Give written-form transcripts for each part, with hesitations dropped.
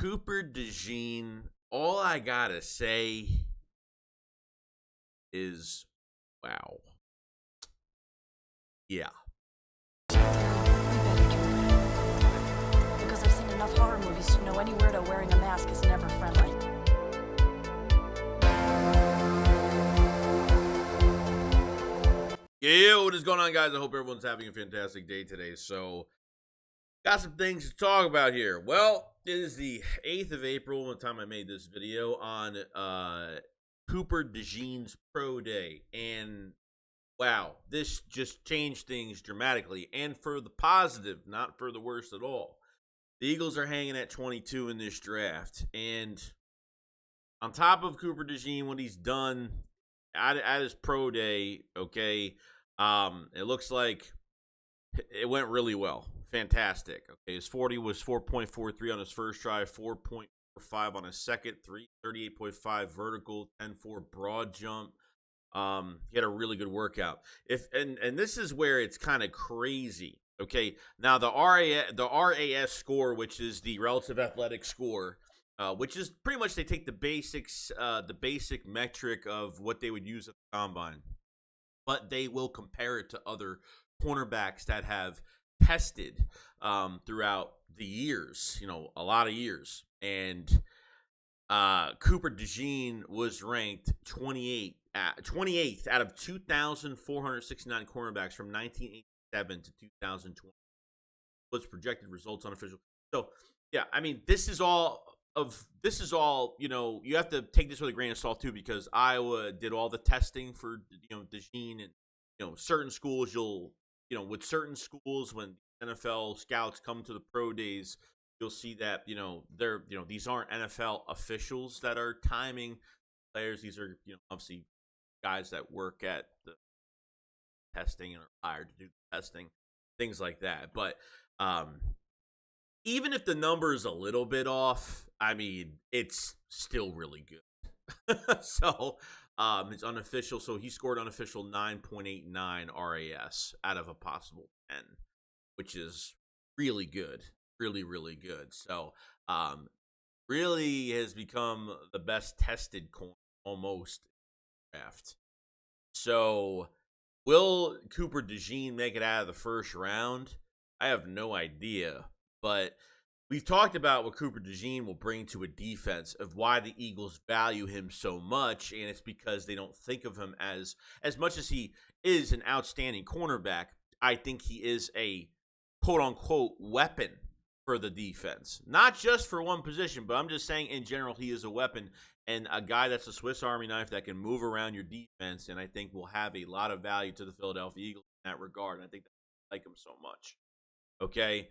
Cooper Dejeans, all I gotta say is, wow. Yeah. You better try. Because I've seen enough horror movies to know any weirdo wearing a mask is never friendly. Yeah, what is going on, guys? I hope everyone's having a fantastic day today. So, got some things to talk about here. Well, it is the 8th of April, the time I made this video, on Cooper Dejeans Pro Day. And, wow, this just changed things dramatically. And for the positive, not for the worst at all. The Eagles are hanging at 22 in this draft. And on top of Cooper Dejeans, what he's done at his Pro Day, okay, it looks like it went really well. Fantastic. Okay, his 40 was 4.43 on his first try, 4.45 on his second, 38.5 vertical, 10.4 broad jump. He had a really good workout. And this is where it's kind of crazy. Okay, now the RAS score, which is the relative athletic score, which is pretty much they take the basic metric of what they would use at the combine, but they will compare it to other cornerbacks that have tested throughout the years, a lot of years. And Cooper Dejeans was ranked 28th out of 2,469 cornerbacks from 1987 to 2020. Was projected results unofficial. So, yeah, I mean, this is all, you have to take this with a grain of salt too, because Iowa did all the testing for, Dejeans, and, certain schools with certain schools, when NFL scouts come to the pro days, you'll see that, these aren't NFL officials that are timing players. These are, obviously guys that work at the testing and are hired to do testing, things like that. But, even if the number is a little bit off, I mean, it's still really good. So, it's unofficial. So he scored unofficial 9.89 RAS out of a possible 10, which is really good. Really, really good. So, really has become the best tested corner almost in the draft. So, will Cooper Dejeans make it out of the first round? I have no idea. But we've talked about what Cooper Dejeans will bring to a defense, of why the Eagles value him so much, and it's because they don't think of him as much as he is an outstanding cornerback. I think he is a quote-unquote weapon for the defense. Not just for one position, but I'm just saying in general he is a weapon and a guy that's a Swiss Army knife that can move around your defense, and I think will have a lot of value to the Philadelphia Eagles in that regard, and I think I like him so much. Okay?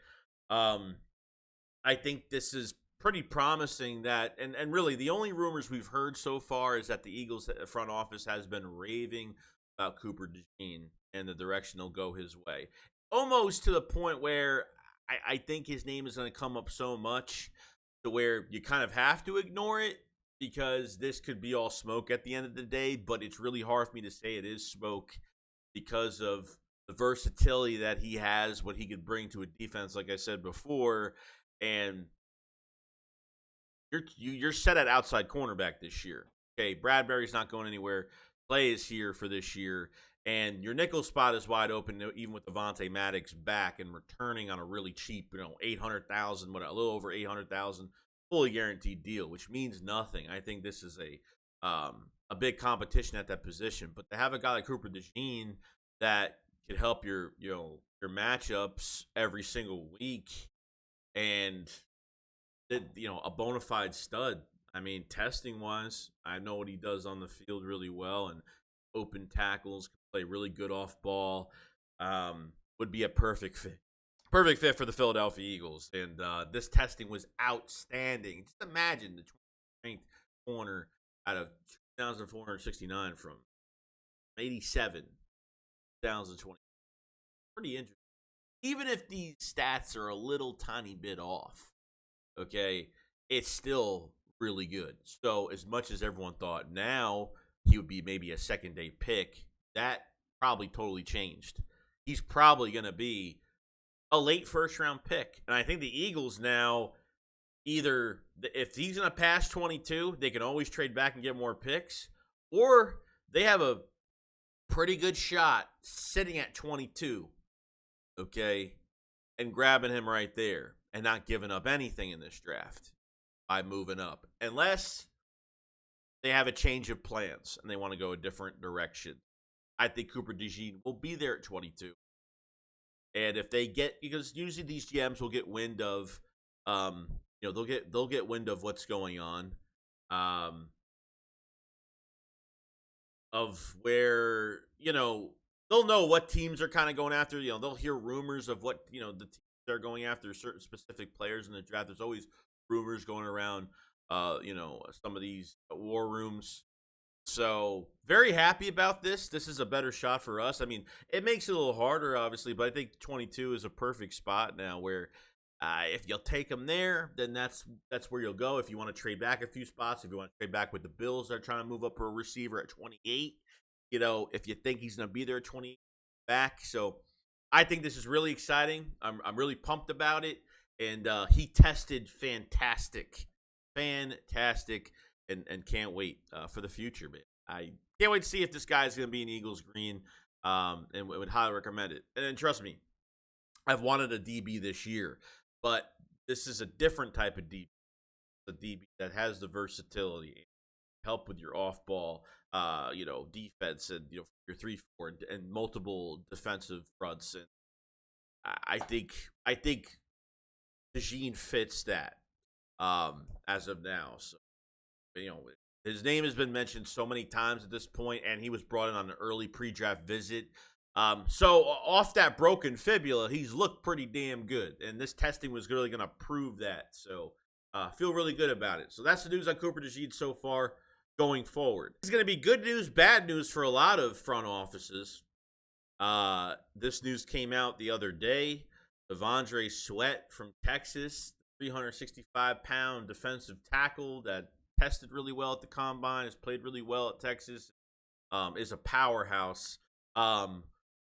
I think this is pretty promising that, and really the only rumors we've heard so far is that the Eagles front office has been raving about Cooper Dejeans and the direction they'll go his way. Almost to the point where I think his name is going to come up so much to where you kind of have to ignore it, because this could be all smoke at the end of the day, but it's really hard for me to say it is smoke because of the versatility that he has, what he could bring to a defense, like I said before. And you're set at outside cornerback this year. Okay, Bradbury's not going anywhere. Clay is here for this year. And your nickel spot is wide open, even with Devontae Maddox back and returning on a really cheap, $800,000, a little over $800,000, fully guaranteed deal, which means nothing. I think this is a big competition at that position. But to have a guy like Cooper Dejeans that could help your matchups every single week, and a bona fide stud. I mean, testing wise, I know what he does on the field really well, and open tackles, can play really good off ball. Would be a perfect fit for the Philadelphia Eagles. And this testing was outstanding. Just imagine the 20th ranked corner out of 2,469 from 87, 2020. Pretty interesting. Even if these stats are a little tiny bit off, okay, it's still really good. So as much as everyone thought now he would be maybe a second-day pick, that probably totally changed. He's probably going to be a late first-round pick. And I think the Eagles now either if he's going to pass 22, they can always trade back and get more picks, or they have a pretty good shot sitting at 22, okay, and grabbing him right there and not giving up anything in this draft by moving up, unless they have a change of plans and they want to go a different direction. I think Cooper DeJeans will be there at 22. And if they get, because usually these GMs will get wind of, they'll get wind of what's going on, of where, they'll know what teams are kind of going after. They'll hear rumors of what, the teams are going after certain specific players in the draft. There's always rumors going around, some of these war rooms. So very happy about this. This is a better shot for us. I mean, it makes it a little harder, obviously, but I think 22 is a perfect spot now where if you'll take him there, then that's where you'll go. If you want to trade back a few spots, if you want to trade back with the Bills, they're trying to move up for a receiver at 28. If you think he's going to be there at 28 back. So I think this is really exciting. I'm really pumped about it. And he tested fantastic. And can't wait for the future, man. I can't wait to see if this guy's going to be an Eagles green, and would highly recommend it. And trust me, I've wanted a DB this year, but this is a different type of DB. A DB that has the versatility, help with your off-ball, defense, and your 3-4 and multiple defensive fronts. And I think Dejeans fits that as of now. So. His name has been mentioned so many times at this point, and he was brought in on an early pre-draft visit. So off that broken fibula, he's looked pretty damn good, and this testing was really going to prove that. So feel really good about it. So that's the news on Cooper DeJeans so far going forward. It's going to be good news, bad news for a lot of front offices. This news came out the other day. DeAndre Sweat from Texas, 365-pound defensive tackle that tested really well at the combine, has played really well at Texas, is a powerhouse,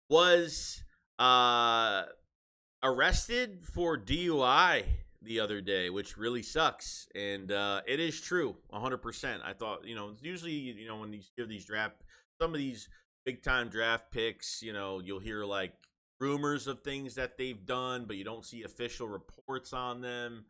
was arrested for DUI the other day, which really sucks. And it is true, 100%. I thought, usually, when you hear these some of these big-time draft picks, you'll hear, like, rumors of things that they've done, but you don't see official reports on them.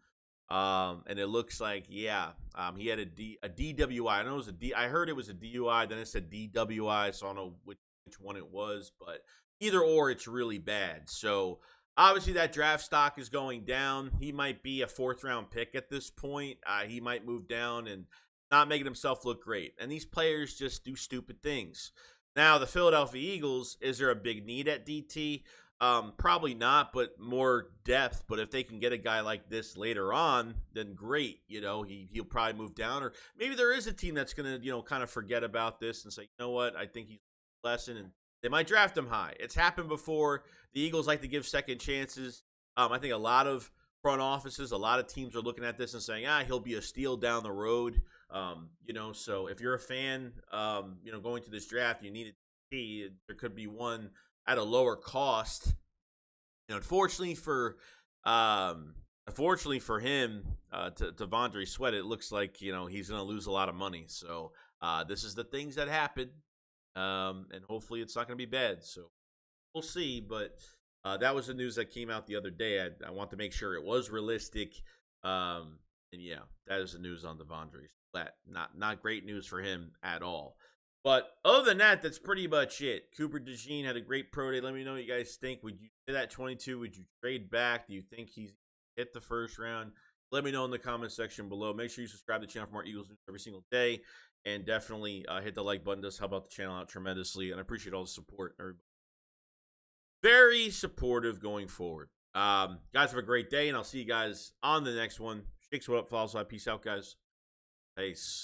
And it looks like, he had a DWI. I know it was I heard it was a DUI, then it said DWI, so I don't know which one it was, but either or, it's really bad. So obviously that draft stock is going down. He might be a 4th-round pick at this point. He might move down and not making himself look great. And these players just do stupid things. Now, the Philadelphia Eagles, is there a big need at DT? Probably not, but more depth. But if they can get a guy like this later on, then great. He'll probably move down, or maybe there is a team that's gonna, kind of forget about this and say, you know what, I think he's a lesson, and they might draft him high. It's happened before. The Eagles like to give second chances. I think a lot of front offices, a lot of teams are looking at this and saying, he'll be a steal down the road. So if you're a fan, going to this draft, you need a DT. There could be one at a lower cost. Unfortunately for him, to DeAndre Sweat, it looks like he's going to lose a lot of money. So this is the things that happen, and hopefully it's not going to be bad. So we'll see. But that was the news that came out the other day. I want to make sure it was realistic. And yeah, that is the news on DeAndre Sweat. Not great news for him at all. But other than that, that's pretty much it. Cooper DeJeans had a great pro day. Let me know what you guys think. Would you hit that 22? Would you trade back? Do you think he's hit the first round? Let me know in the comment section below. Make sure you subscribe to the channel for more Eagles news every single day. And definitely hit the like button. Does help out the channel out tremendously. And I appreciate all the support, everybody. Very supportive going forward. Guys, have a great day, and I'll see you guys on the next one. Shakes what up, follows. Peace out, guys. Peace.